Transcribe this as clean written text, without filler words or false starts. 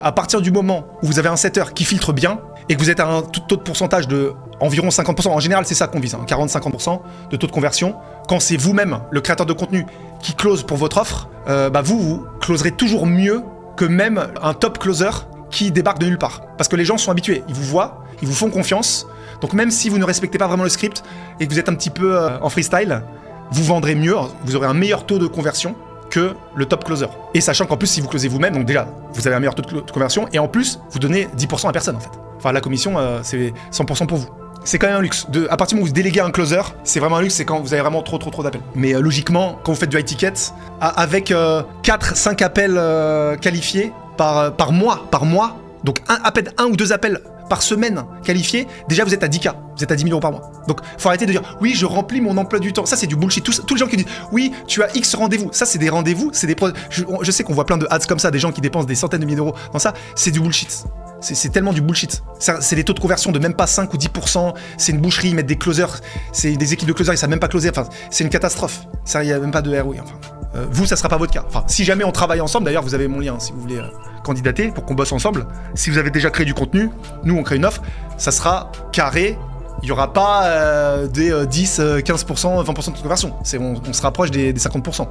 À partir du moment où vous avez un setter qui filtre bien et que vous êtes à un taux de pourcentage de environ 50%, en général c'est ça qu'on vise, 40-50% de taux de conversion, quand c'est vous-même, le créateur de contenu, qui close pour votre offre, vous closerez toujours mieux que même un top closer qui débarque de nulle part. Parce que les gens sont habitués, ils vous voient, ils vous font confiance, donc même si vous ne respectez pas vraiment le script et que vous êtes un petit peu en freestyle, vous vendrez mieux, vous aurez un meilleur taux de conversion que le top closer. Et sachant qu'en plus, si vous closez vous-même, donc déjà, vous avez un meilleur taux de conversion, et en plus, vous donnez 10% à personne, en fait. Enfin, la commission, c'est 100% pour vous. C'est quand même un luxe. À partir du moment où vous déléguez un closer, c'est vraiment un luxe, c'est quand vous avez vraiment trop d'appels. Mais logiquement, quand vous faites du high ticket, avec 4-5 appels qualifiés par mois, donc à peine 1 ou 2 appels par semaine qualifiés, déjà vous êtes à 10K, vous êtes à 10 000 € par mois. Donc faut arrêter de dire oui je remplis mon emploi du temps, ça c'est du bullshit. Tous les gens qui disent oui tu as X rendez-vous, ça c'est des rendez-vous, c'est des je sais qu'on voit plein de ads comme ça, des gens qui dépensent des centaines de milliers d'euros dans ça, c'est du bullshit. C'est tellement du bullshit. C'est des taux de conversion de même pas 5 ou 10%, c'est une boucherie, ils mettent des closers, c'est des équipes de closers, ils savent même pas closer, enfin c'est une catastrophe. Ça, il n'y a même pas de ROI, enfin. Vous, ça sera pas votre cas. Enfin, si jamais on travaille ensemble, d'ailleurs, vous avez mon lien si vous voulez candidater pour qu'on bosse ensemble. Si vous avez déjà créé du contenu, nous, on crée une offre, ça sera carré. Il n'y aura pas des 10, 15%, 20% de conversion. On se rapproche des 50%.